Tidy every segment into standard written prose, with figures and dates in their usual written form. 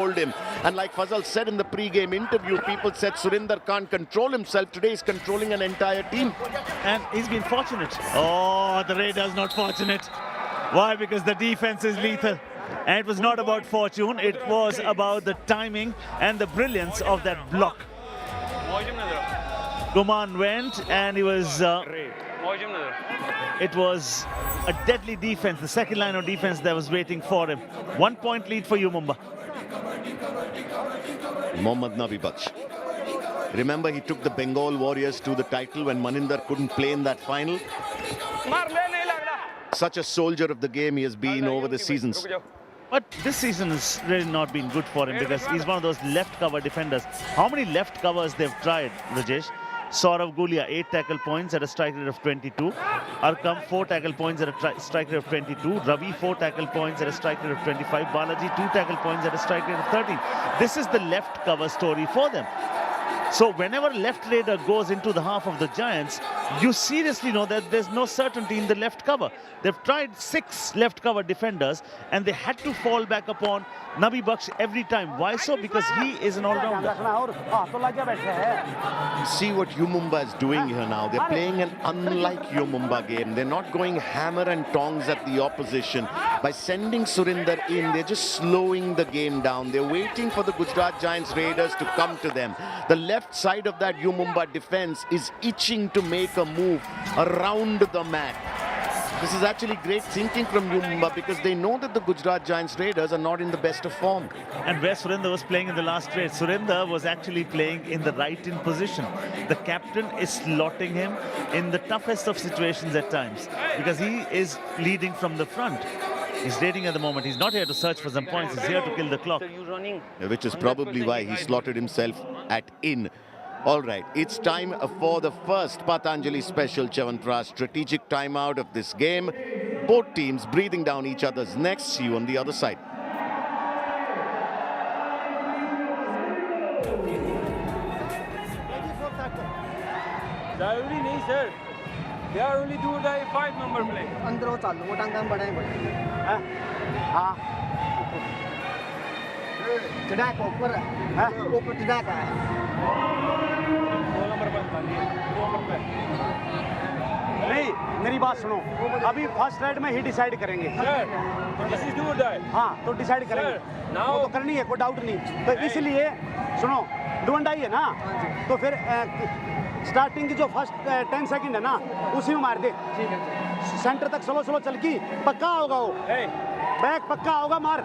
hold him. And like Fazal said in the pre-game interview, people said Surinder can't control himself. Today he's controlling an entire team. And he's been fortunate. Oh, the Raiders not fortunate. Why? Because the defense is lethal. And it was not about fortune. It was about the timing and the brilliance of that block. Guman went and he was... it was a deadly defense, the second line of defense that was waiting for him. 1 point lead for U Mumba. Mohammad Nabi Baksh. Remember, he took the Bengal Warriors to the title when Maninder couldn't play in that final. Such a soldier of the game he has been over the seasons. But this season has really not been good for him because he's one of those left cover defenders. How many left covers they've tried, Rajesh? Saurav Gulia, 8 tackle points at a strike rate of 22. Arkam, 4 tackle points at a strike rate of 22. Ravi, 4 tackle points at a strike rate of 25. Balaji, 2 tackle points at a strike rate of 13. This is the left cover story for them. So whenever left raider goes into the half of the Giants, you seriously know that there's no certainty in the left cover. They've tried 6 left cover defenders and they had to fall back upon Nabi Baksh every time. Why so? Because he is an all-rounder. See what U Mumba is doing here now. They're playing an unlike U Mumba game. They're not going hammer and tongs at the opposition. By sending Surinder in, they're just slowing the game down. They're waiting for the Gujarat Giants Raiders to come to them. The left side of that U Mumba defense is itching to make a move around the mat. This is actually great thinking from U Mumba because they know that the Gujarat Giants Raiders are not in the best of form. And where Surinder was playing in the last trade, Surinder was actually playing in the right-in position. The captain is slotting him in the toughest of situations at times because he is leading from the front. He's raiding at the moment. He's not here to search for some points. He's here to kill the clock. Which is probably why he slotted himself at in. All right, it's time for the first Patanjali special Chavanprakash strategic timeout of this game. Both teams breathing down each other's necks. See you on the other side. Diary nahi sir. They are only do the 5 number play. अंदर चालू वो टांगा बड़ा है बड़ा हाँ चढ़ा के ऊपर हाँ ऊपर चढ़ा का नहीं मेरी बात सुनो अभी फर्स्ट राइड में ही डिसाइड करेंगे हाँ तो डिसाइड करेंगे वो तो करनी है कोई डाउट नहीं तो इसलिए सुनो डू एंड डाई है ना तो फिर स्टार्टिंग की जो फर्स्ट 10 सेकंड है ना उसी में मार दे सेंटर तक स्लो स्लो चल की पक्का होगा वो बैक पक्का होगा मार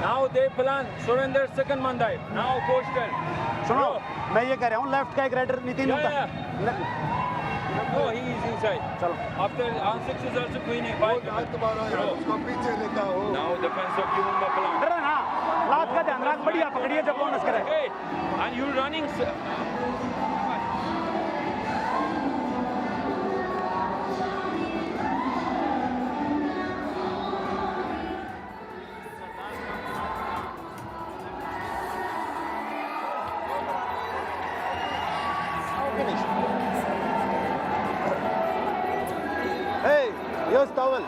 Now they plan Surinder second man dive. Now coach tell. सुनो मैं ये कह रहा हूँ लेफ्ट का एक राइडर नितिन होता No, he is inside. चलो after on 6 is also queen 5 उसको पीछे लेता हो Now defense of U Mumba plan डर ना लात का ध्यान रख बढ़िया पकड़िए जब बोनस करे and you running Hey, here's towel.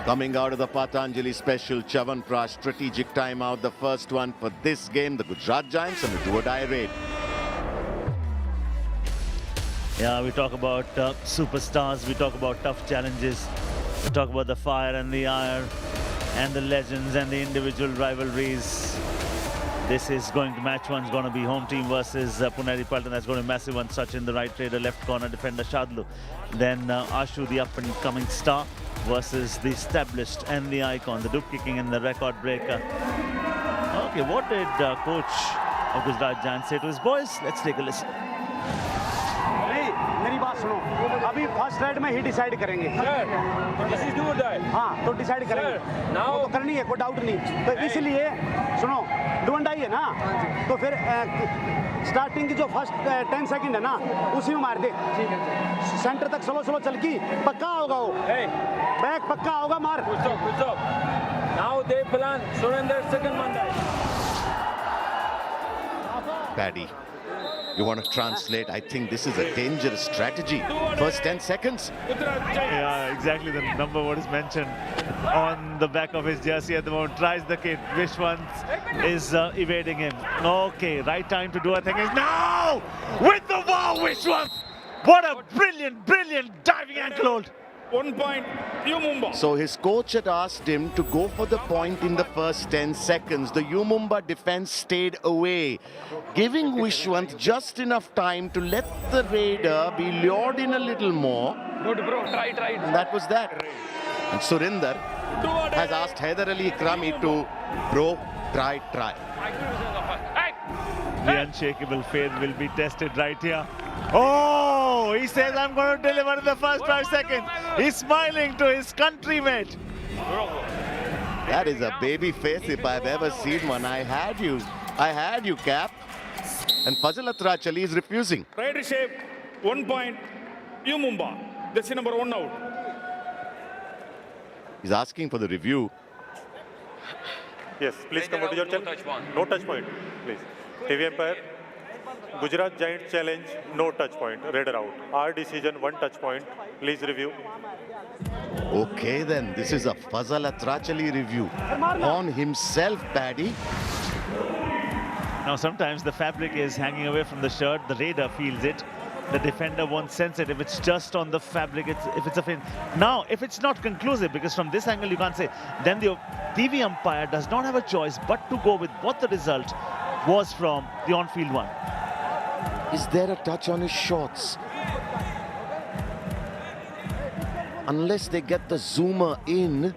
Coming out of the Patanjali special Chavanprakash strategic timeout, the first one for this game, the Gujarat Giants and the do-or-die raid. Yeah, we talk about superstars, we talk about tough challenges, we talk about the fire and the ire and the legends and the individual rivalries. This is going to match one's going to be home team versus Puneri Paltan. That's going to be a massive one. Sachin, the right raider, left corner defender Shadlu. Then Ashu, the up-and-coming star, versus the established and the icon, the dupe kicking and the record breaker. Okay, what did coach of Gujarat Giants say to his boys? Let's take a listen. मेरी बात सुनो अभी first ride में ही decide करेंगे हाँ तो decide करेंगे वो तो करनी है कोई डाउट नहीं तो इसलिए सुनो डू एंड डाई है ना तो फिर स्टार्टिंग की जो फर्स्ट 10 सेकंड है ना उसी में मार दे सेंटर तक स्लो स्लो चल की पक्का होगा वो बैक पक्का होगा मार Now they plan Surinder second man dive. Paddy You want to translate? I think this is a dangerous strategy. First 10 seconds. Yeah, exactly the number what is mentioned on the back of his jersey at the moment. Tries the kid. Vishwant is evading him. Okay, right time to do a thing is now! With the wow, Vishwant! What a brilliant, brilliant diving ankle hold. 1 point, U Mumba. So his coach had asked him to go for the point in the first 10 seconds. The U Mumba defense stayed away, giving Vishwant just enough time to let the raider be lured in a little more. Good bro, try. And that was that. And Surinder has asked Haider Ali Ikrami to, bro, try. The unshakable faith will be tested right here. Oh, he says, I'm going to deliver in the first 5 seconds. He's smiling to his countrymate. That is a baby face if I've ever seen one. I had you, Cap. And Fazal Atrachali is refusing. Right shape, 1 point, U Mumba. That's the number 1 out. He's asking for the review. Yes, please come to your channel. No touch point, please. TV Empire, Gujarat Giants challenge, no touch point, raider out. Our decision, 1 touch point. Please review. Okay then, this is a Fazal Atrachali review on himself, Paddy. Now sometimes the fabric is hanging away from the shirt. The raider feels it. The defender won't sense it if it's just on the fabric. If it's a fin. Now, if it's not conclusive, because from this angle you can't say, then the TV umpire does not have a choice but to go with what the result was from the on-field one. Is there a touch on his shorts? Unless they get the zoomer in.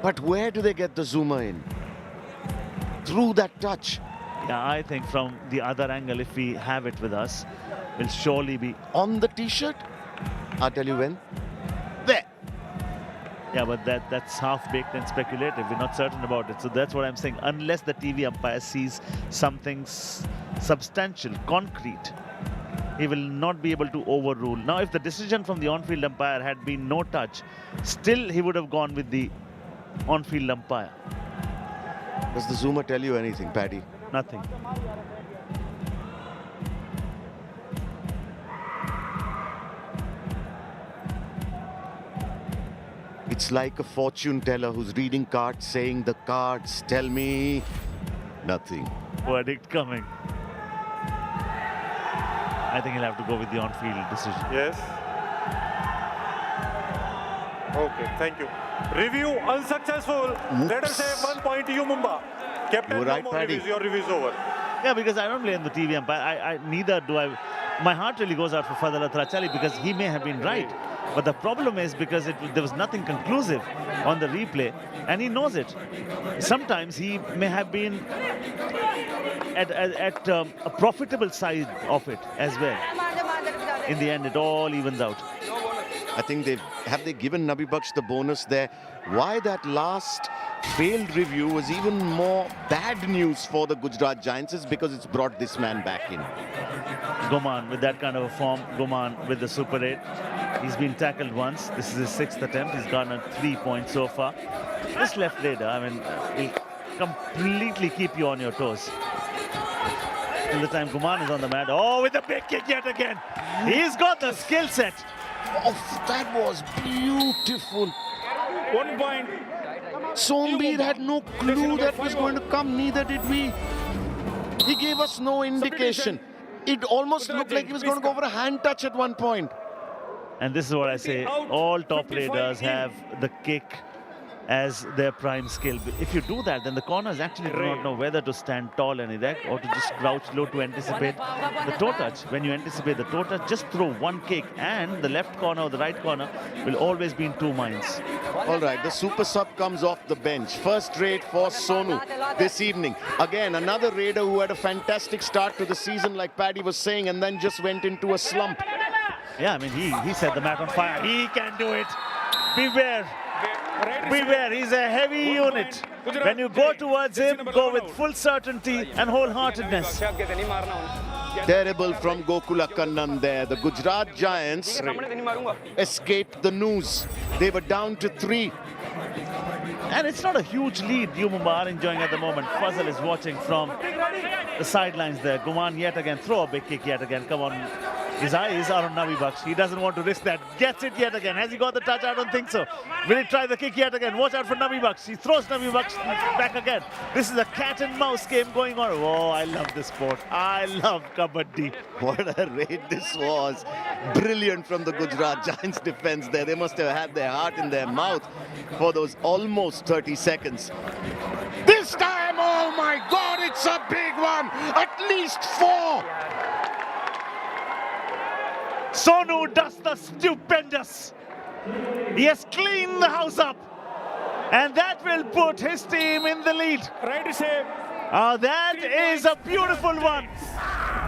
But where do they get the zoomer in? Through that touch. Yeah, I think from the other angle, if we have it with us, will surely be On the t-shirt? I'll tell you when. There. Yeah, but that's half-baked and speculative. We're not certain about it. So that's what I'm saying. Unless the TV umpire sees something substantial, concrete, he will not be able to overrule. Now, if the decision from the on-field umpire had been no touch, still he would have gone with the on-field umpire. Does the zoomer tell you anything, Paddy? Nothing. It's like a fortune teller who's reading cards saying, the cards tell me nothing. Verdict coming. I think he'll have to go with the on-field decision. Yes. Okay, thank you. Review unsuccessful. Let us say 1 point U Mumba. Captain, You're right, no more Paddy. reviews. Your review's over. Yeah, because I don't blame the TV umpire. Neither do I. My heart really goes out for Fazal Atrachali because he may have been right. But the problem is because there was nothing conclusive on the replay, and he knows it. Sometimes he may have been at a profitable side of it as well. In the end, it all evens out. I think have they given Nabi Baksh the bonus there? Why that last failed review was even more bad news for the Gujarat Giants is because it's brought this man back in. Goman with that kind of a form, Goman with the Super 8. He's been tackled once. This is his 6th attempt. He's gotten 3 points so far. This left raider, I mean, he'll completely keep you on your toes. Till the time Goman is on the mat. Oh, with a big kick yet again. He's got the skill set. Oh, that was beautiful. 1 point. Sombir had no clue that was going to come, neither did we. He gave us no indication. It almost looked like he was going to go for a hand touch at one point. And this is what I say, all top raiders have the kick as their prime skill. If you do that, then the corners actually do not know whether to stand tall and erect or to just crouch low to anticipate the toe touch. When you anticipate the toe touch, just throw one kick and the left corner or the right corner will always be in 2 minds. All right, the super sub comes off the bench. First rate for Sonu this evening. Again, another raider who had a fantastic start to the season, like Paddy was saying, and then just went into a slump. Yeah, I mean, he set the mat on fire. He can do it. Beware. Beware, he's a heavy unit. When you go towards him, go with full certainty and wholeheartedness. Terrible from Gokula Kannan there. The Gujarat Giants escaped the news. They were down to 3. And it's not a huge lead U Mumba are enjoying at the moment. Fazal is watching from the sidelines there. Guman yet again, throw a big kick yet again. Come on. His eyes are on Navi Baksh. He doesn't want to risk that. Gets it yet again. Has he got the touch? I don't think so. Will he try the kick yet again? Watch out for Navi Baksh. He throws Navi Baksh back again. This is a cat and mouse game going on. Oh, I love this sport. I love Kabaddi. What a raid this was. Brilliant from the Gujarat Giants defense there. They must have had their heart in their mouth for those almost 30 seconds. This time, oh my God, it's a big one. At least 4. Sonu does the stupendous. He has cleaned the house up. And that will put his team in the lead. Right save. That is a beautiful one.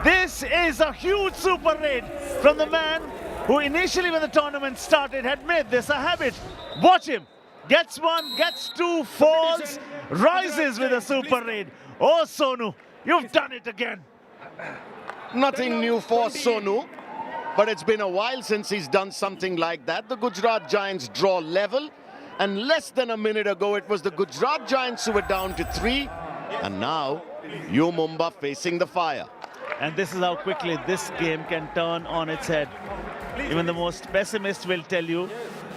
This is a huge super raid from the man who initially when the tournament started had made this a habit. Watch him. Gets one, gets two, falls, rises with a super raid. Oh, Sonu, you've done it again. Nothing new for Sonu. But it's been a while since he's done something like that. The Gujarat Giants draw level. And less than a minute ago, it was the Gujarat Giants who were down to 3. And now, U Mumba facing the fire. And this is how quickly this game can turn on its head. Even the most pessimist will tell you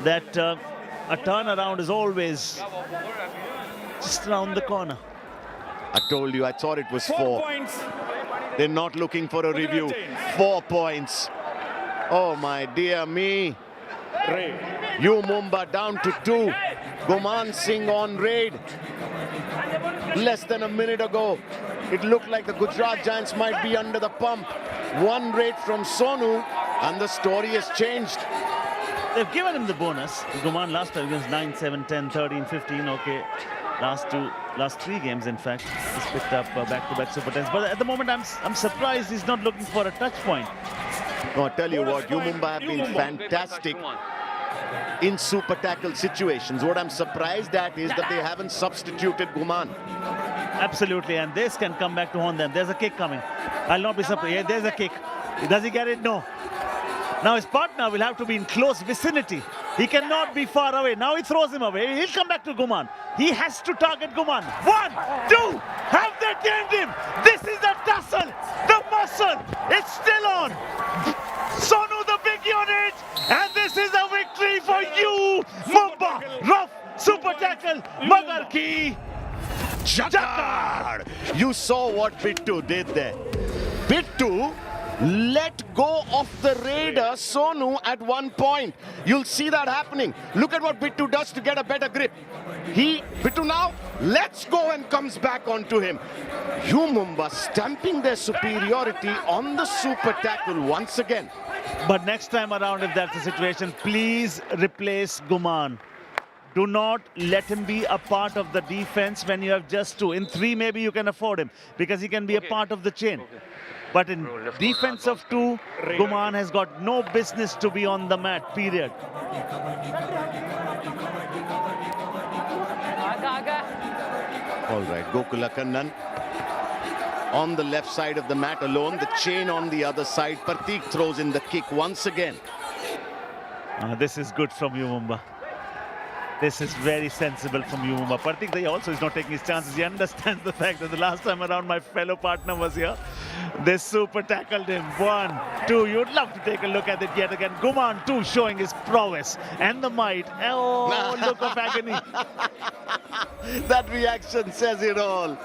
that a turnaround is always just around the corner. I told you, I thought it was 4 4. points. They're not looking for a review. 4 points. Oh, my dear me. Raid. U Mumba down to 2. Guman Singh on raid. Less than a minute ago, it looked like the Gujarat Giants might be under the pump. 1 raid from Sonu, and the story has changed. They've given him the bonus. Guman last time against 9, 7, 10, 13, 15. Okay, last 3 games, in fact, he's picked up back-to-back super tens. But at the moment, I'm surprised he's not looking for a touch point. No, I tell you what, U Mumba have been fantastic in super tackle situations. What I'm surprised at is that they haven't substituted Guman. Absolutely, and this can come back to haunt them. There's a kick coming. I'll not be surprised. Yeah, there's a kick. Does he get it? No. Now his partner will have to be in close vicinity. He cannot be far away. Now he throws him away. He'll come back to Guman. He has to target Guman. 1, 2. Have they gained him? This is the tussle, the muscle. It's still on. Sonu the big unit. And this is a victory for U Mumba. Rough super tackle. Magarki. Jakar! You saw what Bittu did there. Bittu let go of the raider Sonu at one point. You'll see that happening. Look at what Bittu does to get a better grip. Bittu now lets go and comes back onto him. U Mumba stamping their superiority on the super tackle once again. But next time around, if that's the situation, please replace Guman. Do not let him be a part of the defense when you have just 2. In 3, maybe you can afford him because he can be a part of the chain. But in defense of 2, Guman has got no business to be on the mat, period. All right, Gokula Kannan on the left side of the mat alone, the chain on the other side. Pratik throws in the kick once again. This is good from U Mumba. This is very sensible from U Mumba. Pratik Daya also is not taking his chances. He understands the fact that the last time around my fellow partner was here. They super tackled him. 1, 2. You'd love to take a look at it yet again. Guman too showing his prowess and the might. Oh, look of agony. That reaction says it all.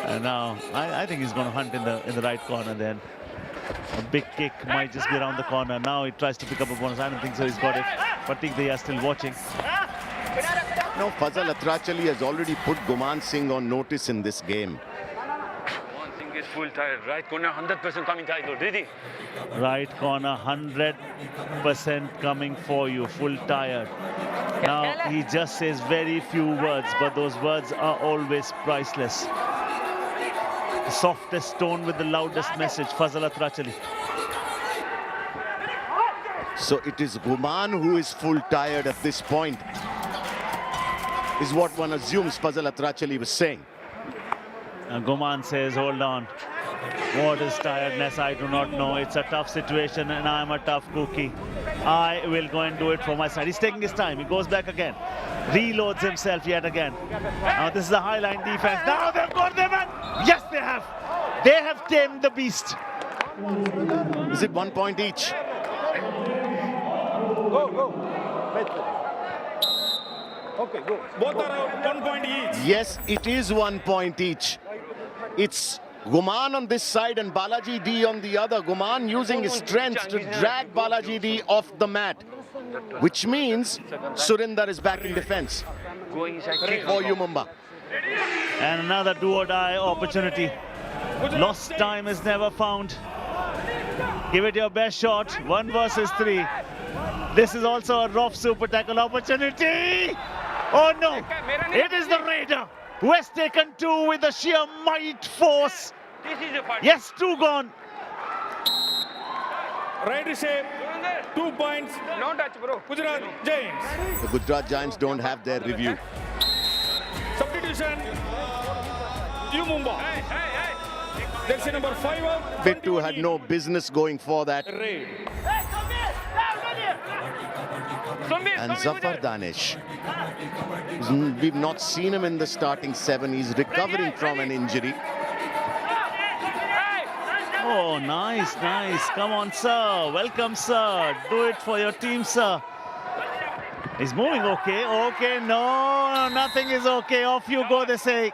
And now I think he's going to hunt in the right corner then. A big kick might just be around the corner. Now he tries to pick up a bonus. I don't think so. He's got it. Pratik they are still watching. No, Fazal Atrachali has already put Guman Singh on notice in this game. Guman Singh is full tired. Right corner 100% coming tight though, did he? Right corner 100% coming for you. Full tired. Now he just says very few words, but those words are always priceless. The softest tone with the loudest message, Fazal Atrachali. So it is Guman who is full tired at this point, is what one assumes Fazal Atrachali was saying. Guman says, hold on. What is tiredness? I do not know. It's a tough situation and I'm a tough cookie. I will go and do it for my side. He's taking his time. He goes back again. Reloads himself yet again. Now this is a high line defense. Now they've got them and yes, they have. They have tamed the beast. Is it 1 point each? Go. Okay, go. Both are out, 1 point each. Yes, it is 1 point each. It's Guman on this side and Balaji D on the other. Guman using his strength to drag Balaji D off the mat, which means Surinder is back in defense Going inside, kick. for U Mumba. And another do or die opportunity. Lost time is never found. Give it your best shot. 1 versus 3. This is also a rough super tackle opportunity. Oh no, it is the Raider who has taken 2 with the sheer might force. This is the part. Yes, 2 gone. Right shape, 2 points. Don't touch, bro. Gujarat Giants. The Gujarat Giants don't have their review. Substitution. U Mumba. Jersey number 5 out. Bittu had no business going for that. Raid. And Zafar Danish. We've not seen him in the starting 7. He's recovering from an injury. Oh, nice. Come on, sir. Welcome, sir. Do it for your team, sir. He's moving okay. Okay, no, nothing is okay. Off you go, they say.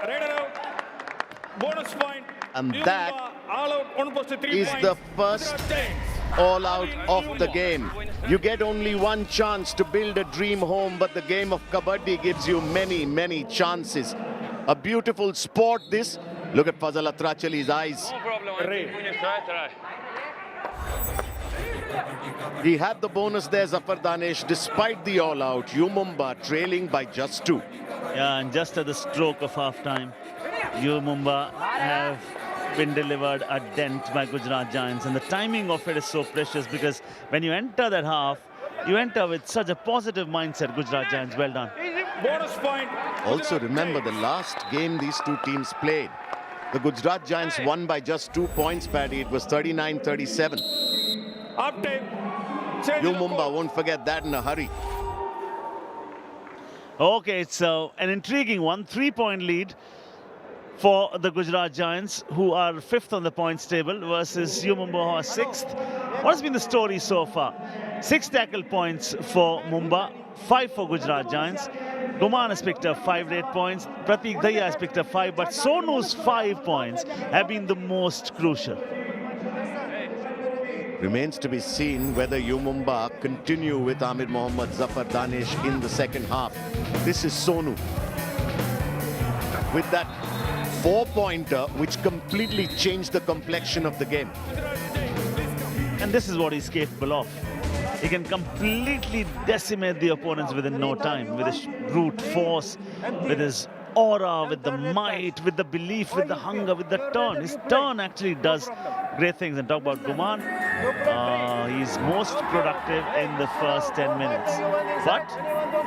Raider out. Bonus point. And U that Mumba, all out, 1 plus 3 is points. the first Gujarat Giants. all out of the game. You get only 1 chance to build a dream home, but the game of Kabaddi gives you many chances. A beautiful sport this. Look at Fazal Atrachali's eyes. No problem. Try. He had the bonus there, Zafar Danish, despite the all out. U Mumba trailing by just 2. Yeah, and just at the stroke of half-time, U Mumba have been delivered a dent by Gujarat Giants. And the timing of it is so precious because when you enter that half, you enter with such a positive mindset. Gujarat Giants, well done. Bonus point. Also Gujarat remember the Giants. last game these 2 teams played. The Gujarat Giants won by just 2 points, Paddy. It was 39-37. Half time. Change U the Mumba score. won't forget that in a hurry. Okay, so an intriguing one. 3-point lead for the Gujarat Giants, who are 5th on the points table, versus U Mumba, who are 6th. What has been the story so far? 6 tackle points for Mumba, 5 for Gujarat Giants. Guman has picked up 5 rate points. Pratik Daya has picked up 5, but Sonu's 5 points have been the most crucial. Remains to be seen whether U Mumba continue with Amir Mohammad, Zafar Danish in the second half. This is Sonu with that 4-pointer which completely changed the complexion of the game. And this is what he's capable of. He can completely decimate the opponents within no time with his brute force, with his aura, with the might, with the belief, with the hunger, with the turn. His turn actually does great things. And talk about Guman, he's most productive in the first 10 minutes. But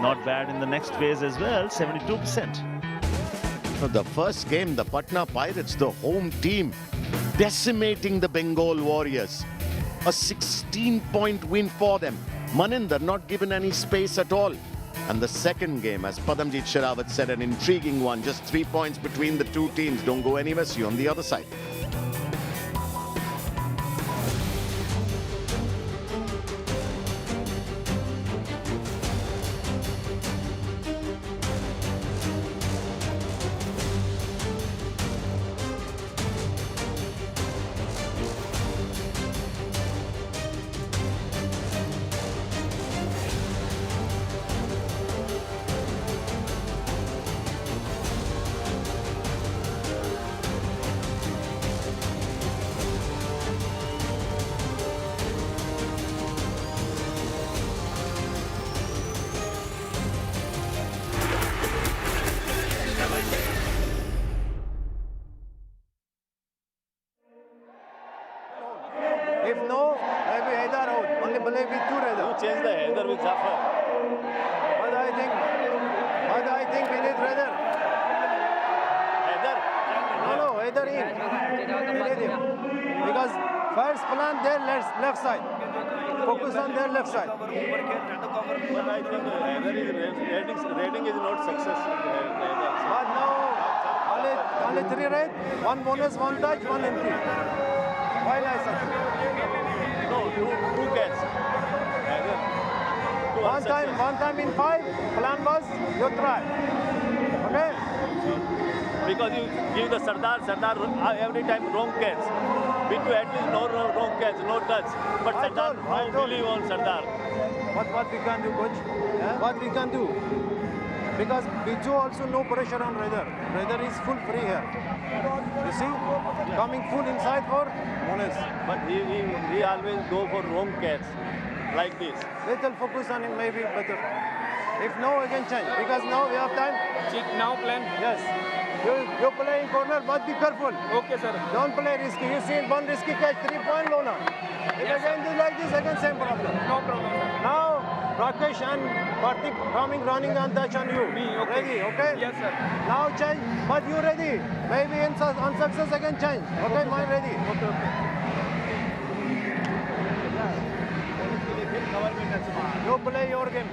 not bad in the next phase as well, 72%. So the first game, the Patna Pirates, the home team, decimating the Bengal Warriors. A 16-point win for them. Maninder not given any space at all. And the second game, as Padamjit Sherawat said, an intriguing one. Just 3 points between the 2 teams. Don't go anywhere. See you on the other side. If no, maybe Haidar out. Only believe with 2 Haidar. You change the header with Zafar. But I think we need Haidar. Header. No, Haidar in. We need him. Because first plan there, left side. Focus on their left side. But I think rating is not success. But now, only 3 right? 1 bonus, 1 touch, 1 entry. Why license? No, two cats. One time in 5, plan was you try. Okay? Because you give the Sardar every time wrong cats. Bittu at least no wrong cats, no touch. But I Sardar, told- I I told- believe on Sardar. What we can do, coach? What we can do? Because Biju also no pressure on Raider. Raider is full free here. You see? Coming full inside for bonus. But he always go for wrong cats. Like this. Little focus on him maybe better. If no, we can change. Because now we have time. Now plan. Yes. You play in corner, but be careful. Okay, sir. Don't play risky. You see one risky catch, 3-point Lona. If again do like this, again same problem. No problem, sir. Now Rakesh and Karthik running and touch on you. Me, okay. Ready, okay? Yes, sir. Now change, but you ready. Maybe in unsuccess again change. Okay, mine ready. Okay. You play your game.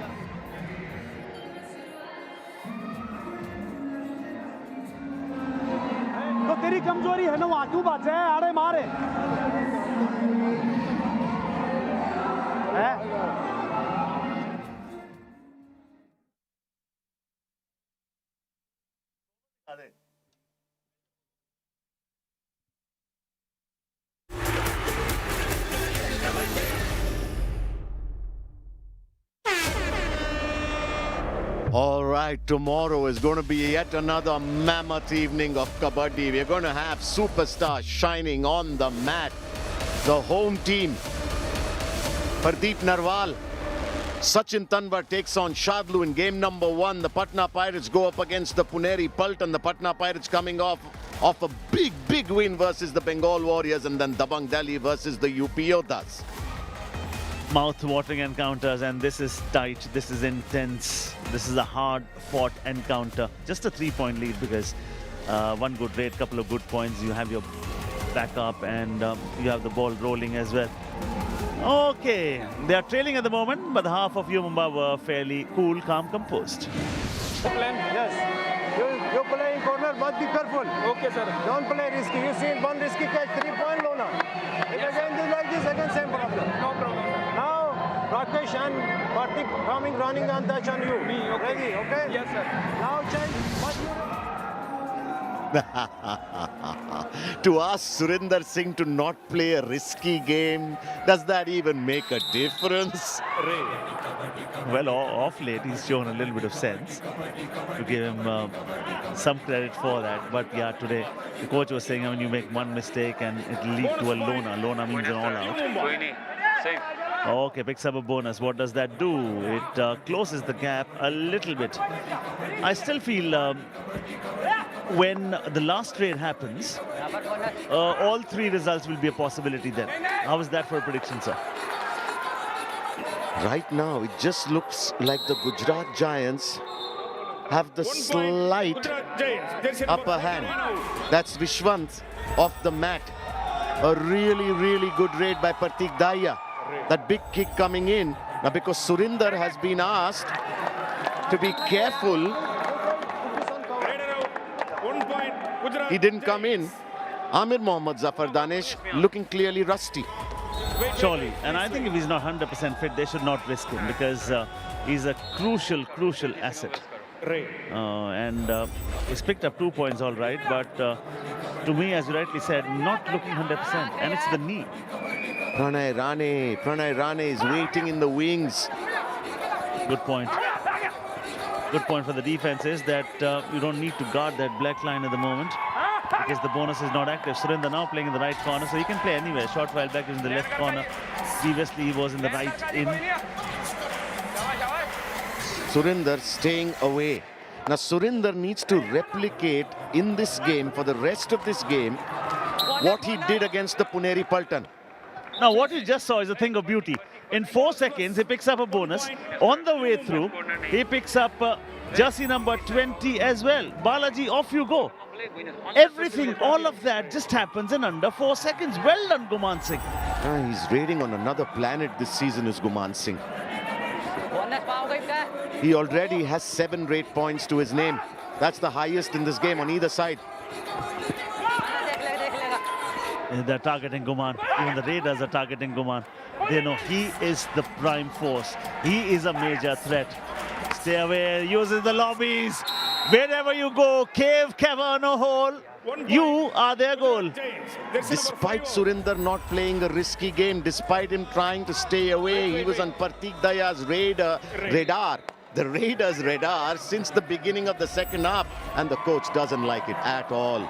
तो तेरी कमजोरी है ना वहाँ क्यों बात है आड़े मारे हैं? All right, tomorrow is going to be yet another mammoth evening of Kabaddi. We're going to have superstars shining on the mat. The home team, Pradeep Narwal, Sachin Tanwar takes on Shadlu in game number 1. The Patna Pirates go up against the Puneri Paltan. The Patna Pirates coming off a big win versus the Bengal Warriors, and then Dabang Delhi versus the UP Yodhas. Mouth-watering encounters, and this is tight, this is intense, this is a hard-fought encounter. Just a 3-point lead because one good raid, couple of good points, you have your backup, and you have the ball rolling as well. Okay, they are trailing at the moment, but the half of U Mumba were fairly cool, calm, composed. Plan, yes. You play in corner, but be careful. Okay, sir. Don't play risky. You see one risky catch, 3-point Lona. If again do like this, again same problem. No problem, sir. Now Rakesh and Karthik running and touch on you. Me, okay. Ready, okay? Yes, sir. Now change, but you To ask Surinder Singh to not play a risky game, does that even make a difference? Well, off late, he's shown a little bit of sense, to give him some credit for that. But yeah, today, the coach was saying, I mean, you make one mistake and it'll lead to a Lona. Lona means an all-out. Safe. Okay, picks up a bonus. What does that do? It closes the gap a little bit. I still feel when the last trade happens, all 3 results will be a possibility then. How is that for a prediction, sir? Right now, it just looks like the Gujarat Giants have the 1 point, slight Gujarat Giants. Jersey number upper 41 hand. out. That's Vishwant off the mat. A really good raid by Pratik Dahiya. That big kick coming in. Now, because Surinder has been asked to be careful, Raider out. 1 point, Gujarat he didn't come in. Giants. Amir Mohammad Zafar Danish looking clearly rusty. Surely. And I think if he's not 100% fit, they should not risk him because he's a crucial asset. He's picked up 2 points all right, but to me, as you rightly said, not looking 100%, and it's the knee. Pranay Rane is waiting in the wings. Good point. Good point for the defense is that you don't need to guard that black line at the moment because the bonus is not active. Surinder now playing in the right corner, so he can play anywhere. Short while back is in the left corner. Previously, he was in the right in. Surinder staying away. Now Surinder needs to replicate in this game, for the rest of this game, what he did against the Puneri Paltan. Now, what you just saw is a thing of beauty. In 4 seconds, he picks up a bonus. On the way through, he picks up jersey number 20 as well. Balaji, off you go. Everything, all of that just happens in under 4 seconds. Well done, Guman Singh. He's raiding on another planet this season is Guman Singh. He already has 7 raid points to his name. That's the highest in this game on either side. They're targeting Guman. Even the raiders are targeting Guman. They know he is the prime force. He is a major threat. Stay away, uses the lobbies. Wherever you go, cave, cavern or hole, you are their goal. Despite Surinder not playing a risky game, despite him trying to stay away, he was on Partik Daya's radar. The Raiders' radar since the beginning of the second half, and the coach doesn't like it at all.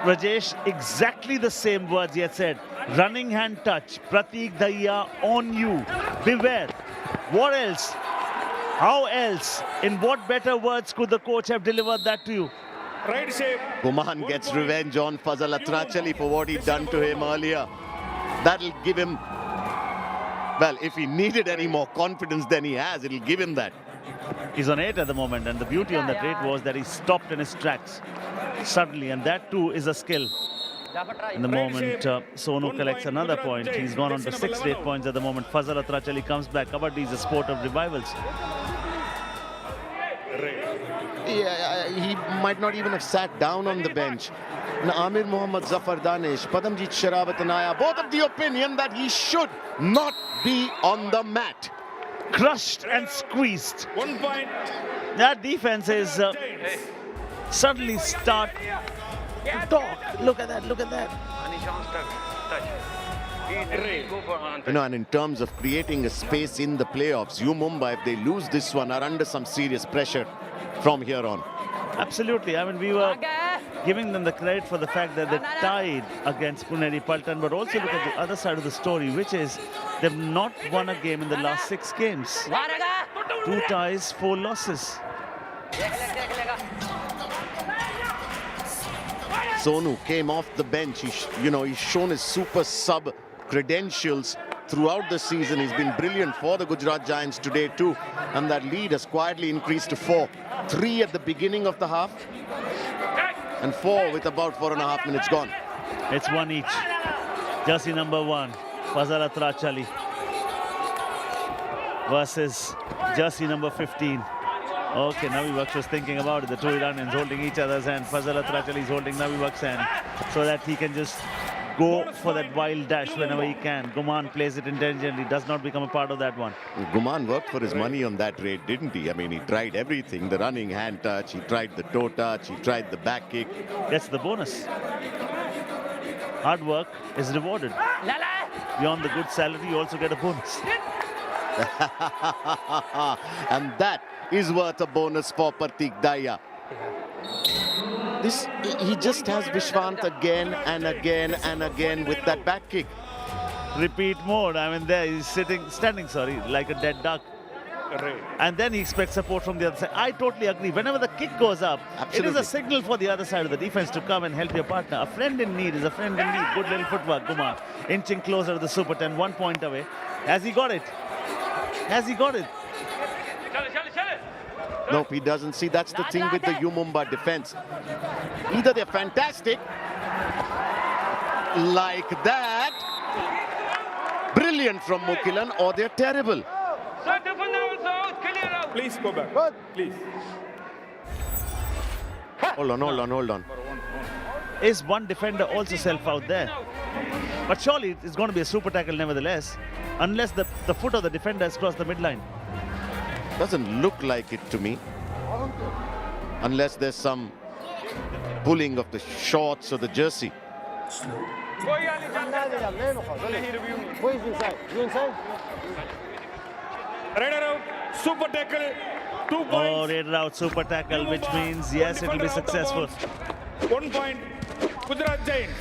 Rajesh, exactly the same words he had said. Running hand touch, Pratik Daya on you. Beware. What else? How else? In what better words could the coach have delivered that to you? Right shape. Guman gets revenge on Fazal Atrachali for what he'd done to him earlier. That'll give him, well, if he needed any more confidence than he has, it'll give him that. He's on 8 at the moment, and the beauty on that rate was that he stopped in his tracks suddenly, and that too is a skill. In the moment, Sonu collects another point. He's gone on to 6 rate points at the moment. Fazal Atrachali comes back. Kabaddi is a sport of revivals. Yeah, he might not even have sat down on the bench. And Amir Mohammad Zafar Danish, Padamjit Sharawat and Aya, both of the opinion that he should not be on the mat. Crushed and squeezed. 1 point. That defense is suddenly start to talk. Look at that, look at that. You know, and in terms of creating a space in the playoffs, U Mumba, if they lose this one, are under some serious pressure from here on. Absolutely. I mean, we were giving them the credit for the fact that they tied against Puneri Paltan, but also look at the other side of the story, which is they've not won a game in the last 6 games. 2 ties, 4 losses. Sonu came off the bench. He's shown his super sub credentials throughout the season. He's been brilliant for the Gujarat Giants today too. And that lead has quietly increased to 4. 3 at the beginning of the half. And 4 with about 4.5 minutes gone. It's 1 each. Jersey number 1, Fazal Atrachali versus jersey number 15. Okay, Navi Baksh was thinking about it. The 2 Iranians holding each other's hand. Fazal Atrachali is holding Navi Baksh's hand so that he can just go for that wild dash whenever he can. Guman plays it intelligently, does not become a part of that one. Guman worked for his money on that raid, didn't he? I mean, he tried everything. The running hand touch, he tried the toe touch, he tried the back kick. That's the bonus. Hard work is rewarded. Beyond the good salary, you also get a bonus. And that is worth a bonus for Partik Daya. He just has Vishwant again and again and again with that back kick. Repeat mode. I mean, there he's standing, like a dead duck. And then he expects support from the other side. I totally agree. Whenever the kick goes up, Absolutely. it is a signal for the other side of the defense to come and help your partner. A friend in need is a friend in need. Good little footwork, Guman. Inching closer to the Super 10, 1 point away. Has he got it? Has he got it? Nope, he doesn't. See, that's the thing with the U Mumba defense. Either they're fantastic, like that, brilliant from Mukilan, or they're terrible. Please go back. Please. Hold on. Is one defender also self out there? But surely it's going to be a super tackle nevertheless, unless the foot of the defender has crossed the midline. Doesn't look like it to me. Unless there's some pulling of the shorts or the jersey. Raider out. Super tackle. 2 points. Oh, raided out super tackle, which means yes, it will be successful. 1 point. Gujarat Giants.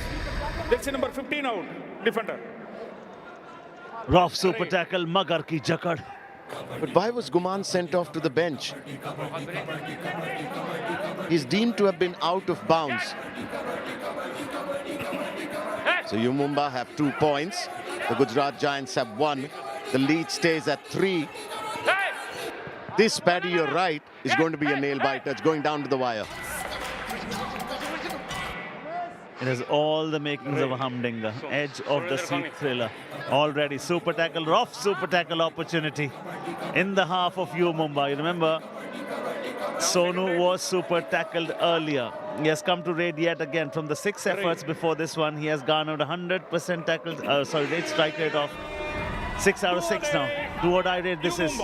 Jersey number 15 out. Defender. Rough super tackle, Magar ki jakad. But why was Guman sent off to the bench? He's deemed to have been out of bounds. So U Mumba have 2 points. The Gujarat Giants have 1. The lead stays at 3. This, Paddy, you're right, is going to be a nail biter. It's going down to the wire. It has all the makings of a humdinger. Edge of the seat thriller. Already super tackle, rough super tackle opportunity in the half of U Mumba. You remember, Sonu was super tackled earlier. He has come to raid yet again. From the 6 efforts before this one, he has garnered 100% tackles. Rate strike rate of 6 out of 6 now. Do or die raid this is.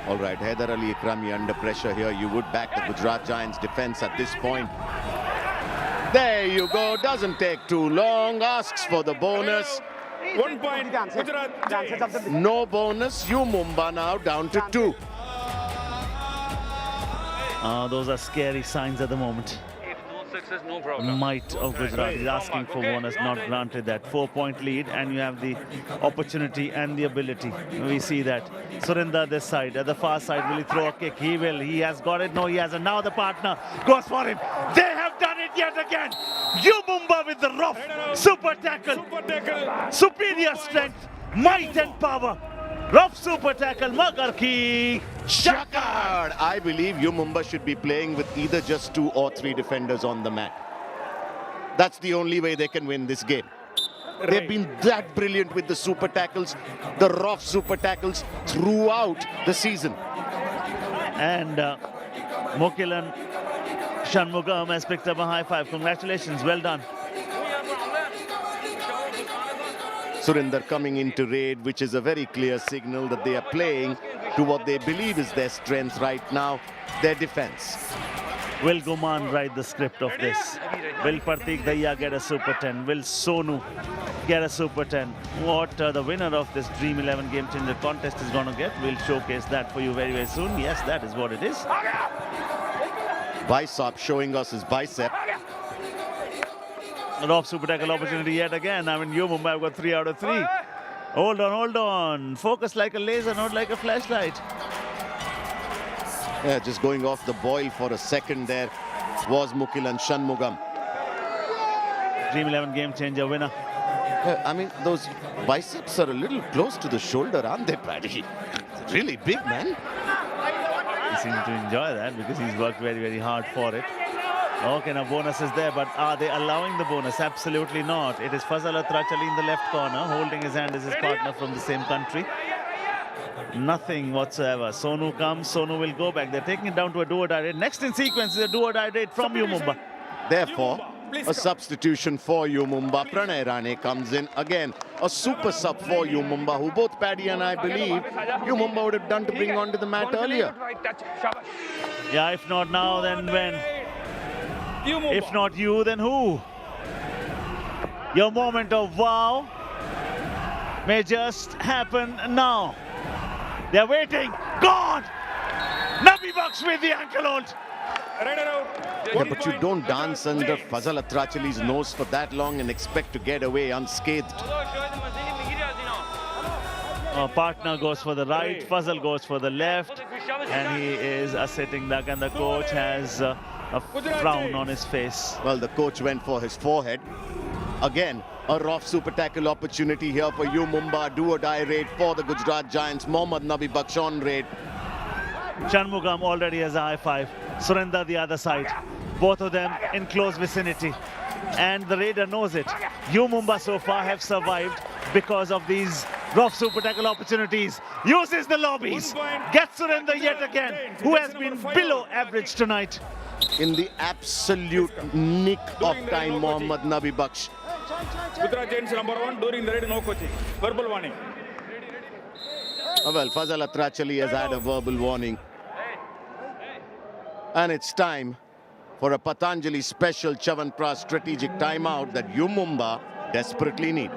All right, Haider Ali Ikrami under pressure here. You would back the Gujarat Giants defense at this point. There you go. Doesn't take too long. Asks for the bonus. 1 point, Gujarat Giants. No bonus. U Mumba now down to 2. Those are scary signs at the moment. If no success, no problem. Might of Gujarat is asking for bonus, not granted that. 4-point lead, and you have the opportunity and the ability. We see that. Surinder this side, at the far side, will he throw a kick? He will. He has got it. No, he hasn't. Now the partner goes for him. They have done it yet again. U Mumba with the rough super tackle. Superior strength, might and power. Rough super tackle, Magar ki Chakard! I believe U Mumba should be playing with either just 2 or 3 defenders on the mat. That's the only way they can win this game. They've been that brilliant with the super tackles, the rough super tackles throughout the season. And Mokilan Shanmugam has picked up a high five. Congratulations, well done. Surinder coming into raid, which is a very clear signal that they are playing to what they believe is their strength right now, their defense. Will Guman write the script of this? Will Partik Daya get a Super 10? Will Sonu get a Super 10? What the winner of this Dream 11 Game Changer contest is going to get, we'll showcase that for you very, very soon. Yes, that is what it is. Bicep showing us his bicep. Rough super tackle opportunity yet again. I mean, U Mumba have got 3 out of 3. Hold on, hold on. Focus like a laser, not like a flashlight. Yeah, just going off the boil for a second there was Mukilan Shanmugam. Dream 11 Game Changer winner. Yeah, I mean, those biceps are a little close to the shoulder, aren't they, Paddy? It's really big, man. He seems to enjoy that because he's worked very, very hard for it. Okay, now bonus is there, but are they allowing the bonus? Absolutely not. It is Fazal Atrachali in the left corner, holding his hand as his partner from the same country. Nothing whatsoever. Sonu comes, Sonu will go back. They're taking it down to a do-or-die raid. Next in sequence is a do-or-die raid from U Mumba. Therefore, a substitution for U Mumba. Pranay Rane comes in again. A super sub for U Mumba, who both Paddy and I believe U Mumba would have done to bring onto the mat earlier. Yeah, if not now, then when? If not you, then who? Your moment of wow may just happen now. They're waiting. God! Nabi Bucks with the ankle hold. Yeah, but you don't dance under Fazal Atrachali's nose for that long and expect to get away unscathed. Partner goes for the right, Fazal goes for the left, and he is a sitting duck, and the coach has a frown on his face. Well, the coach went for his forehead. Again, a rough super tackle opportunity here for U Mumba. Do-or-die raid for the Gujarat Giants. Mohammad Nabi Baksh on raid. Shanmugam already has a high five. Surinder the other side. Both of them in close vicinity. And the raider knows it. U Mumba so far have survived because of these rough super tackle opportunities. Uses the lobbies. Gets Surinder yet again, who has been below average tonight. In the absolute nick of time, Mohammad Nabi Baksh. Gujarat Giants #1 during the raid, no coaching. Verbal warning. Well, Fazal Atrachali has had a verbal warning. And it's time for a Patanjali special Chavanpras strategic timeout that U Mumba desperately need.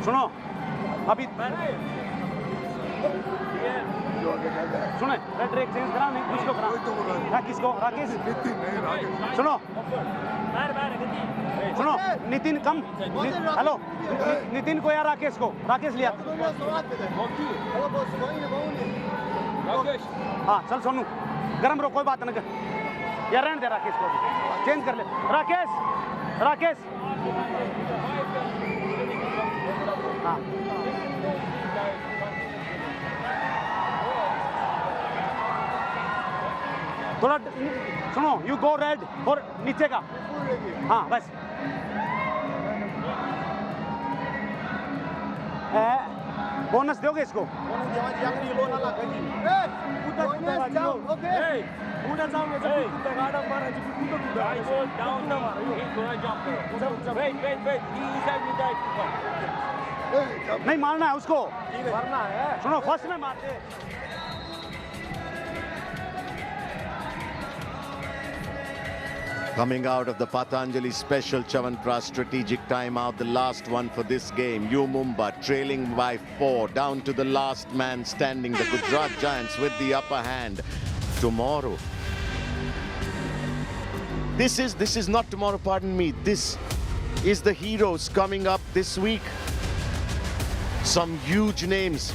सुनो अभी सुनो red rake change करा नहीं किसको करा किसको राकेश सुनो सुनो नितिन कम हेलो नितिन को या राकेश लिया हाँ चल सोनू गरम रहो कोई बात ना कर यार रहने दे राकेश को चेंज कर ले राकेश हाँ थोड़ा सुनो यू गो रेड और नीचे का हाँ बस बोनस दोगे इसको नहीं मारना है उसको सुनो फर्स्ट में मारते Coming out of the Patanjali special Chavanpras strategic timeout, the last one for this game. U Mumba trailing by 4, down to the last man standing. The Gujarat Giants with the upper hand. Tomorrow. This is not tomorrow, pardon me. This is the heroes coming up this week. Some huge names.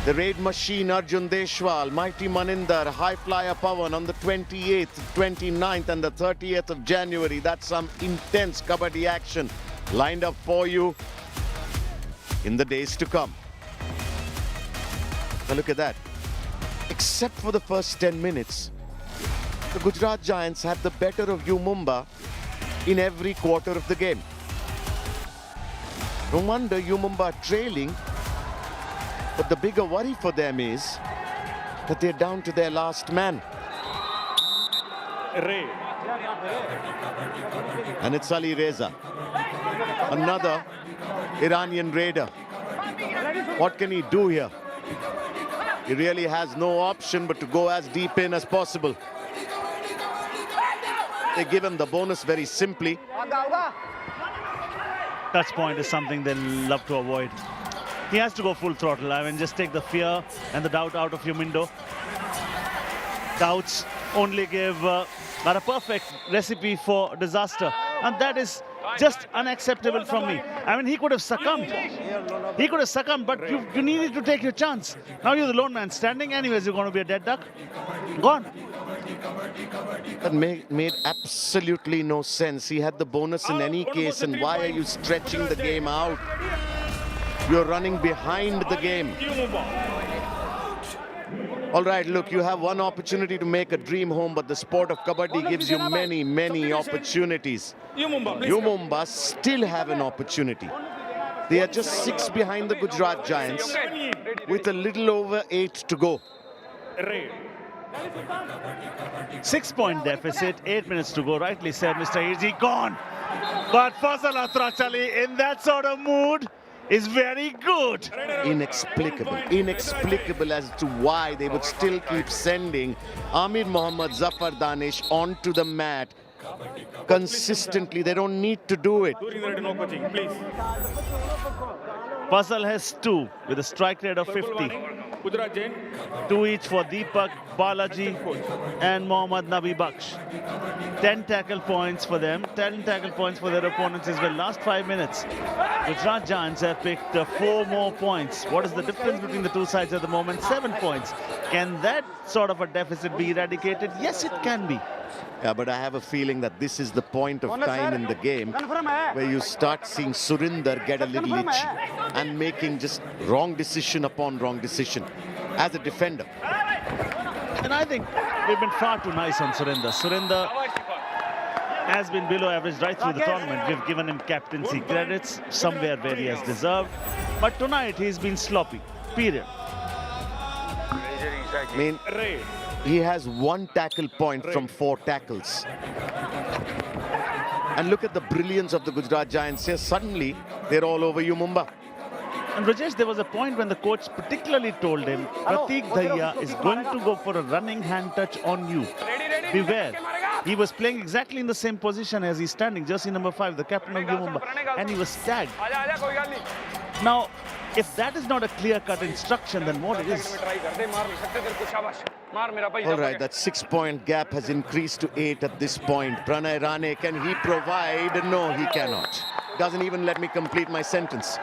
The Raid Machine, Arjun Deshwal, Mighty Maninder, High Flyer Pawan on the 28th, 29th and the 30th of January. That's some intense Kabaddi action lined up for you in the days to come. Now look at that. Except for the first 10 minutes, the Gujarat Giants had the better of U Mumba in every quarter of the game. No wonder U Mumba are trailing. But the bigger worry for them is that they're down to their last man. And it's Ali Reza, another Iranian raider. What can he do here? He really has no option but to go as deep in as possible. They give him the bonus very simply. Touch point is something they love to avoid. He has to go full throttle. I mean, just take the fear and the doubt out of your window. Doubts only are a perfect recipe for disaster. And that is just unacceptable from me. I mean, he could have succumbed. But you needed to take your chance. Now you're the lone man standing. Anyways, you're going to be a dead duck. Gone. That made absolutely no sense. He had the bonus in any case. And why are you stretching the game out? You're running behind the game. All right, look, you have one opportunity to make a dream home, but the sport of Kabaddi gives you many, many opportunities. U Mumba still have an opportunity. They are just 6 behind the Gujarat Giants with a little over 8 to go. 6-point deficit, 8 minutes to go. Rightly said, Mr. Easy, gone. But Fasal Atrachali in that sort of mood is very good. Inexplicable as to why they would still keep sending Amir Mohammad Zafar Danish onto the mat consistently. They don't need to do it. Fasal has 2 with a strike rate of 50. 2 each for Deepak, Balaji and Mohammad Nabi Baksh. 10 tackle points for them, 10 tackle points for their opponents as well. Last 5 minutes, Gujarat Giants have picked 4 more points. What is the difference between the two sides at the moment? 7 points. Can that sort of a deficit be eradicated? Yes, it can be. Yeah, but I have a feeling that this is the point of time in the game where you start seeing Surinder get a little itchy and making just wrong decision upon wrong decision as a defender. And I think we've been far too nice on Surinder. Surinder has been below average right through the tournament. We've given him captaincy credits somewhere where he has deserved. But tonight he's been sloppy, period. I mean, he has 1 tackle point from 4 tackles. And look at the brilliance of the Gujarat Giants here. Suddenly, they're all over U Mumba. And Rajesh, there was a point when the coach particularly told him, Pratik Daya is going to go for a running hand touch on you. Beware. He was playing exactly in the same position as he's standing, jersey number 5, the captain of U Mumba, and he was tagged. Now, If that is not a clear-cut instruction, then what is? Try करते मार नहीं सकते तेरे को शाबाश मार मेरा भाई All right, that 6-point gap has increased to 8 at this point. Pranay Rane, can he provide? No, he cannot. Doesn't even let me complete my sentence.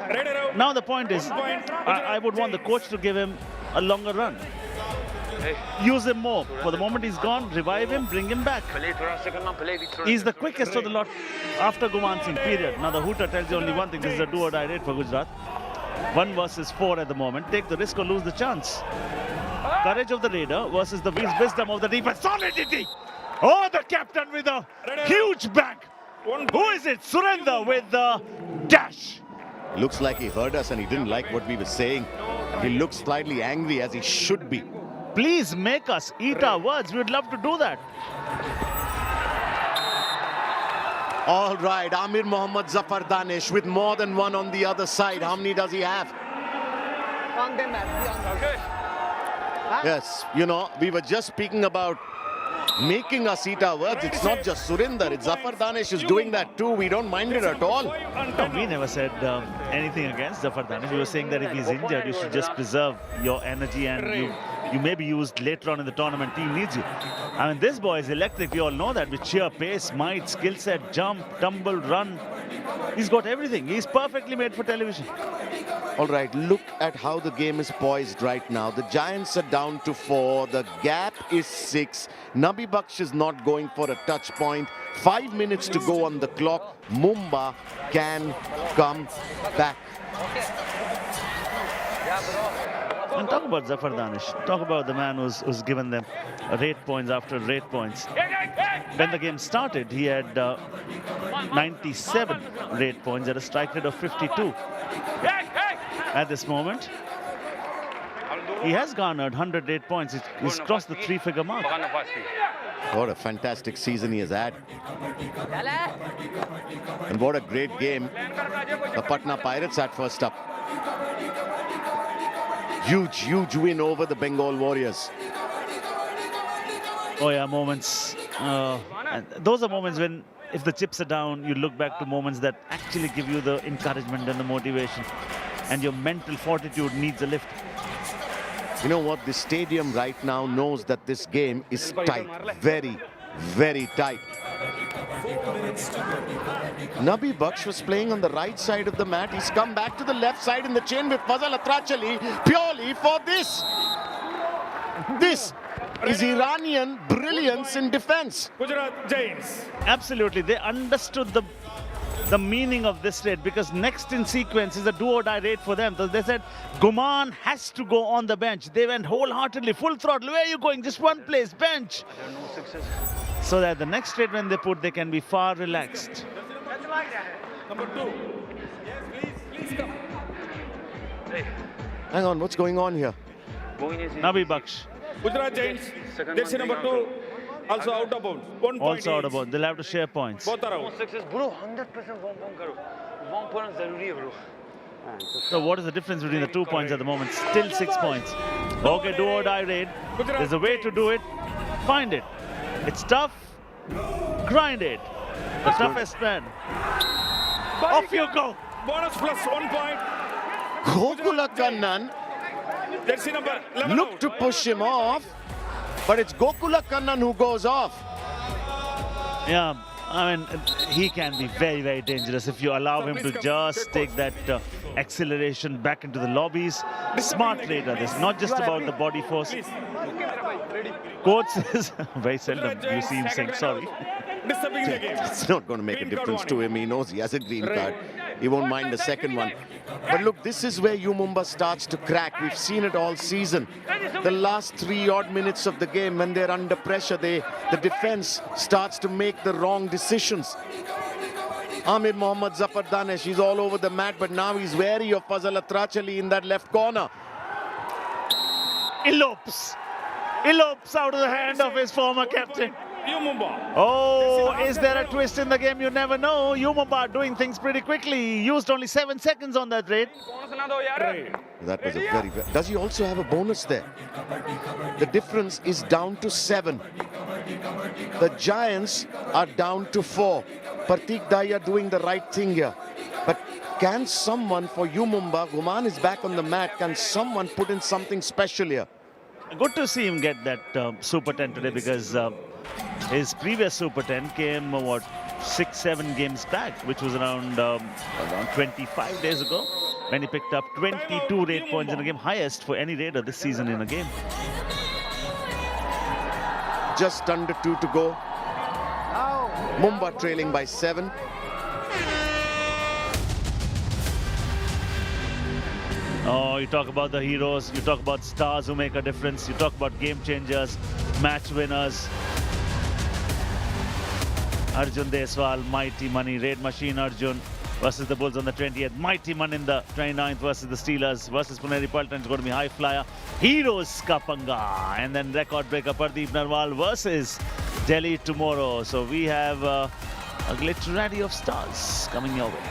Raider out. Now the point is, I would want the coach to give him a longer run. Use him more. For the moment he's gone, revive him, bring him back. Play थोड़ा से करना play भी थोड़ा He's the quickest of the lot after Guman Singh, period. Now the hooter tells you only one thing, this is a do or die raid for Gujarat. 1 versus 4 at the moment. Take the risk or lose the chance. Courage of the raider versus the wisdom of the defense. Solidity! Oh, the captain with a huge back. Who is it? Surinder with the dash. Looks like he heard us and he didn't like what we were saying. He looks slightly angry, as he should be. Please make us eat our words. We would love to do that. All right, Amir Mohammad Zafar Danish with more than one on the other side. How many does he have? Yes, you know, we were just speaking about making us eat our words. It's not just Surinder, it's Zafar Danish is doing that too. We don't mind it at all. No, we never said anything against Zafar Danish. We were saying that if he's injured, you should just preserve your energy and you may be used later on in the tournament. Team needs you. I mean, this boy is electric. We all know that with sheer pace, might, skill set, jump, tumble, run. He's got everything. He's perfectly made for television. All right, look at how the game is poised right now. The Giants are down to 4. The gap is 6. Nabi Baksh is not going for a touch point. 5 minutes to go on the clock. Mumba can come back. And talk about Zafar Danish. Talk about the man who's given them rate points after rate points. When the game started, he had 97 rate points at a strike rate of 52. At this moment, he has garnered 108 points. He's crossed the 3-figure mark. What a fantastic season he has had. And what a great game the Patna Pirates had first up. Huge, huge win over the Bengal Warriors. Oh yeah, moments. And those are moments when, if the chips are down, you look back to moments that actually give you the encouragement and the motivation. And your mental fortitude needs a lift. You know what? The stadium right now knows that this game is tight. Very, very tight. Nabi Baksh was playing on the right side of the mat. He's come back to the left side in the chain with Fazal Atrachali purely for this. This is Iranian brilliance in defense. Gujarat Giants. Absolutely. They understood the meaning of this raid, because next in sequence is a do-or-die raid for them. So they said, Guman has to go on the bench. They went wholeheartedly, full throttle. Where are you going? Just one place, bench. So that the next raid when they put, they can be far relaxed. Number 2. Yes, please come. Hang on, what's going on here? Nabi Baksh. Gujarat Giants. Jersey number 2. Also out of bounds. 1 point. Also out of each. bounds. They'll have to share points. Both are out. Bro, 100% bomb karo. Bomb करना ज़रूरी है bro. So what is the difference between the 2 points at the moment? Still 6 points. Okay, do or die raid. There's a way to do it. Find it. It's tough. Grind it. The toughest man. Off you go. Bonus plus 1 point. Gokula Kannan Jersey number 11 look out. to push him off, but it's Gokula Kannan who goes off. Yeah, I mean, he can be very, very dangerous if you allow him to just take that acceleration back into the lobbies. Smart raider, this, not just about the body force. Coach says, very seldom you see him saying sorry. Disturbing the game. It's not going to make a difference to him. He knows he has a green card. He won't mind the second one. But look, this is where U Mumba starts to crack. We've seen it all season. The last 3 odd minutes of the game, when they're under pressure, the defense starts to make the wrong decisions. Amir Mohammad Zafar Danish, he's all over the mat, but now he's wary of Fazal Atrachali in that left corner. Elopes out of the hand of his former captain. U Mumba. Oh, is there a twist in the game? You never know. U Mumba doing things pretty quickly. He used only 7 seconds on that raid. That was a very... Does he also have a bonus there? The difference is down to 7. The Giants are down to 4. Partik Daya doing the right thing here. But Can someone for U Mumba, Guman is back on the mat, can someone put in something special here? Good to see him get that Super 10 today, because his previous Super 10 came, 6-7 games back, which was around 25 days ago, when he picked up 22 raid points in a game, highest for any raider this season in a game. Just under 2 to go. Mumba trailing by 7. Oh, you talk about the heroes, you talk about stars who make a difference, you talk about game changers, match winners. Arjun Deswal, Mighty Money, Raid Machine Arjun versus the Bulls on the 20th. Mighty Money in the 29th versus the Steelers versus Puneri Paltan. It's going to be high flyer. Heroes Kapanga. And then record breaker Pardeep Narwal versus Delhi tomorrow. So we have a glitterati of stars coming your way.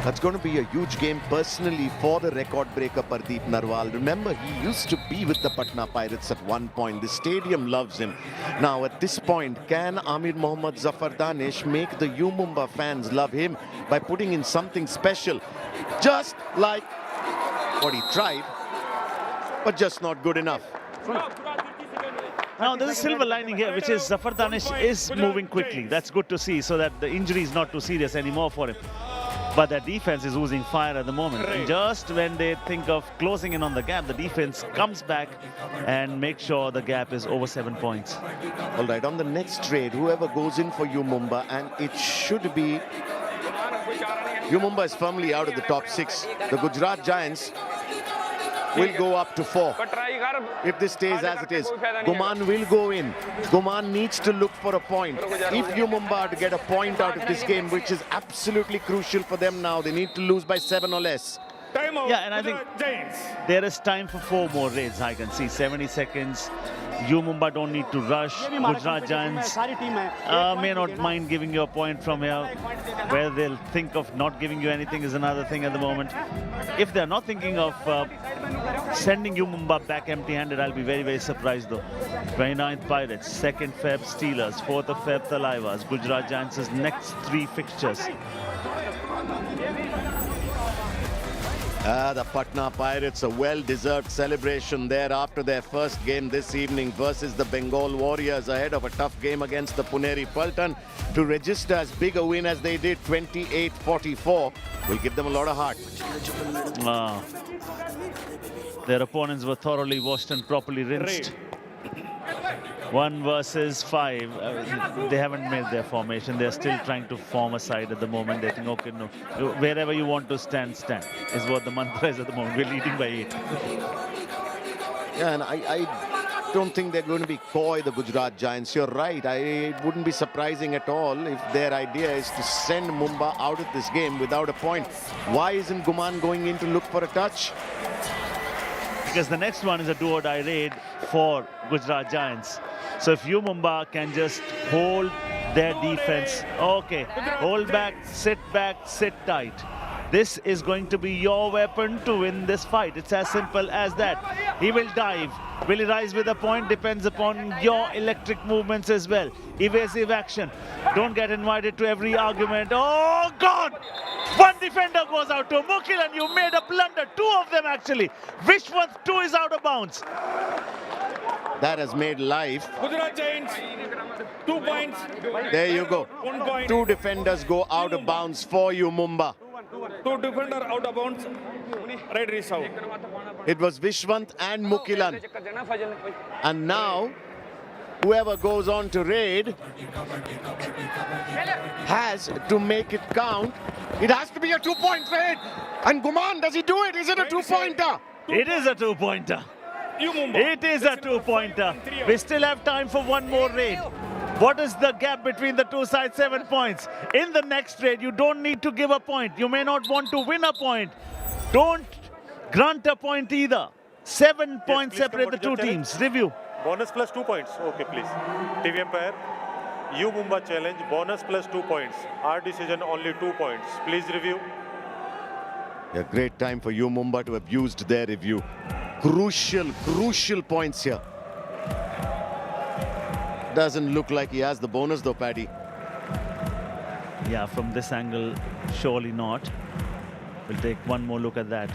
That's going to be a huge game personally for the record breaker Pardeep Narwal. Remember, he used to be with the Patna Pirates at one point. The stadium loves him. Now, at this point, can Amir Mohammad Zafar Danish make the U Mumba fans love him by putting in something special? Just like what he tried, but just not good enough. Now, there's a silver lining here, which is Zafar Danish is moving quickly. That's good to see, so that the injury is not too serious anymore for him. But their defense is oozing fire at the moment. And just when they think of closing in on the gap, the defense comes back and makes sure the gap is over 7 points. All right, on the next trade, whoever goes in for U Mumba, and it should be... U Mumba is firmly out of the top 6. The Gujarat Giants will go up to 4. If this stays as it is, Guman will go in. Guman needs to look for a point. If U Mumba are to get a point out of this game, which is absolutely crucial for them now, they need to lose by 7 or less. Yeah, and I think there is time for 4 more raids. I can see 70 seconds. U Mumba don't need to rush. Gujarat Giants may not mind giving you a point from here. Where they'll think of not giving you anything is another thing at the moment. If they're not thinking of sending U Mumba back empty-handed, I'll be very, very surprised though. 29th Pirates, 2nd Feb Steelers, 4th of Feb Talaivas. Gujarat Giants' next 3 fixtures. The Patna Pirates, a well-deserved celebration there after their first game this evening versus the Bengal Warriors, ahead of a tough game against the Puneri Paltan. To register as big a win as they did, 28-44, will give them a lot of heart. Their opponents were thoroughly washed and properly rinsed. 1 versus 5. They haven't made their formation. They're still trying to form a side at the moment. They think, okay, no, wherever you want to stand, stand, is what the mantra is at the moment. We're leading by 8. Yeah, and I don't think they're going to be coy, the Gujarat Giants. You're right. It wouldn't be surprising at all if their idea is to send Mumba out of this game without a point. Why isn't Guman going in to look for a touch? Because the next one is a do-or-die raid for Gujarat Giants. So if U Mumba can just hold their defense, okay, hold back, sit tight. This is going to be your weapon to win this fight. It's as simple as that. He will dive. Will he rise with a point? Depends upon your electric movements as well. Evasive action. Don't get invited to every argument. Oh, God! 1 defender goes out to Mukil, and you made a blunder. 2 of them, actually. Which one? 2 is out of bounds. That has made life. Gujarat Giants, 2 points. There you go. 1 point. 2 defenders go out of bounds for U Mumba. 2 defender out of bounds. Raider is out. It was Vishwant and Mukilan. And now, whoever goes on to raid has to make it count. It has to be a 2-point raid. And Guman, does he do it? Is it a 2-pointer? It is a 2-pointer. U Mumba. It is a 2-pointer. We still have time for 1 more raid. What is the gap between the 2 sides? 7 points. In the next raid, you don't need to give a point. You may not want to win a point. Don't grant a point either. 7 points separate the 2 teams. Review. Bonus plus 2 points. Okay, please. TV umpire. U Mumba challenge, bonus plus 2 points. Our decision, only 2 points. Please review. A great time for U Mumba to have used their review. Crucial points here. Doesn't look like he has the bonus though, Paddy. Yeah, from this angle, surely not. We'll take one more look at that.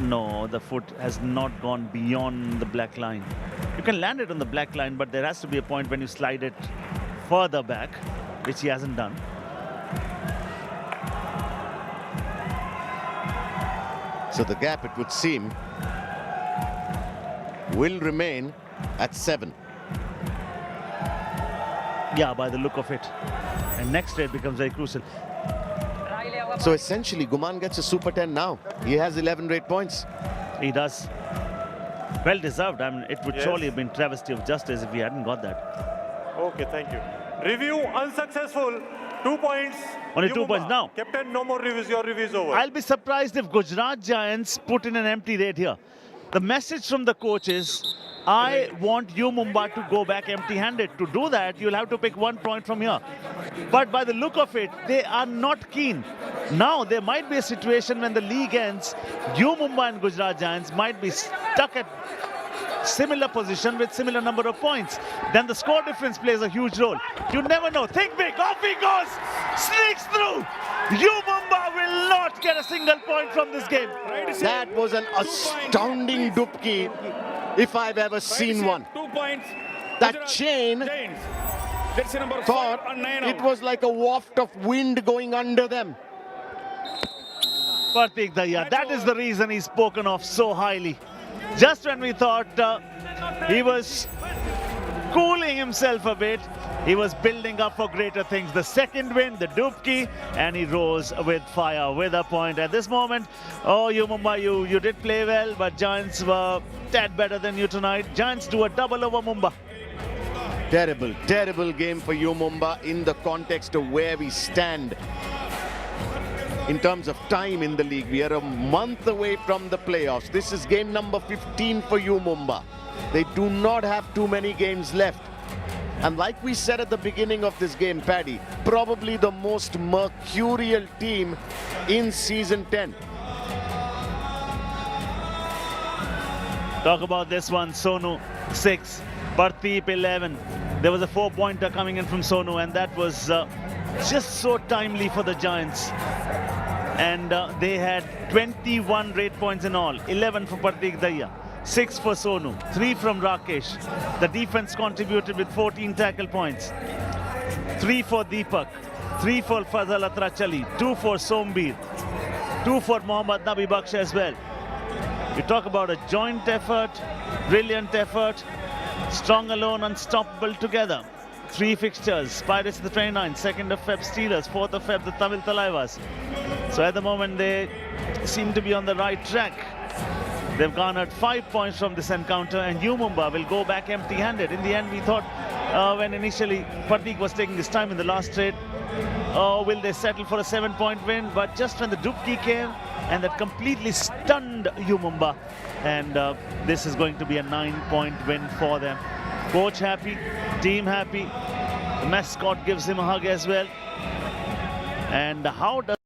No, the foot has not gone beyond the black line. You can land it on the black line, but there has to be a point when you slide it further back, which he hasn't done. So the gap, it would seem, will remain at 7. Yeah, by the look of it. And next straight becomes very crucial. So essentially, Guman gets a Super 10 now. He has 11 rate points. He does. Well deserved. I mean, it would Yes. surely have been travesty of justice if he hadn't got that. Okay, thank you. Review unsuccessful. 2 points. Only U 2 points Mumba. now. Captain, no more reviews. Your review is over. I'll be surprised if Gujarat Giants put in an empty rate here. The message from the coach is, I want U Mumba to go back empty-handed. To do that, you'll have to pick 1 point from here. But by the look of it, they are not keen. Now, there might be a situation when the league ends, U Mumba and Gujarat Giants might be stuck at similar position with similar number of points. Then the score difference plays a huge role. You never know. Think big. Off he goes. Sneaks through. U Mumba will not get a single point from this game. That was an astounding dupki, if I've ever seen one. 2 points. That Gujarat chain Giants. Jersey number 5 thought and 9 it out. was like a waft of wind going under them. Pratik Daya, that is the reason he's spoken of so highly. Just when we thought he was cooling himself a bit, he was building up for greater things. The second win, the dupki, and he rose with fire, with a point. At this moment, oh, U Mumba, you did play well, but Giants were tad better than you tonight. Giants do a double over Mumba. Terrible, terrible game for U Mumba in the context of where we stand in terms of time in the league. We are a month away from the playoffs. This is game number 15 for U Mumba. They do not have too many games left. And like we said at the beginning of this game, Paddy, probably the most mercurial team in season 10. Talk about this one, Sonu 6, Pardeep 11. There was a 4-pointer coming in from Sonu, and that was just so timely for the Giants. And they had 21 rate points in all, 11 for Pratik Daya, 6 for Sonu, 3 from Rakesh. The defense contributed with 14 tackle points, 3 for Deepak, 3 for Fazal Atrachali, 2 for Sombir, 2 for Mohammad Nabi Baksh as well. You talk about a joint effort, brilliant effort, strong alone, unstoppable together. 3 fixtures, Pirates of the 29, 2nd of Feb Steelers, 4th of Feb the Tamil Talaivas. So at the moment they seem to be on the right track. They've garnered 5 points from this encounter, and U Mumba will go back empty-handed. In the end, we thought when initially Pratik was taking his time in the last trade, will they settle for a 7-point win? But just when the dupki came, and that completely stunned U Mumba, and this is going to be a 9-point win for them. Coach happy, team happy, the mascot gives him a hug as well. And how does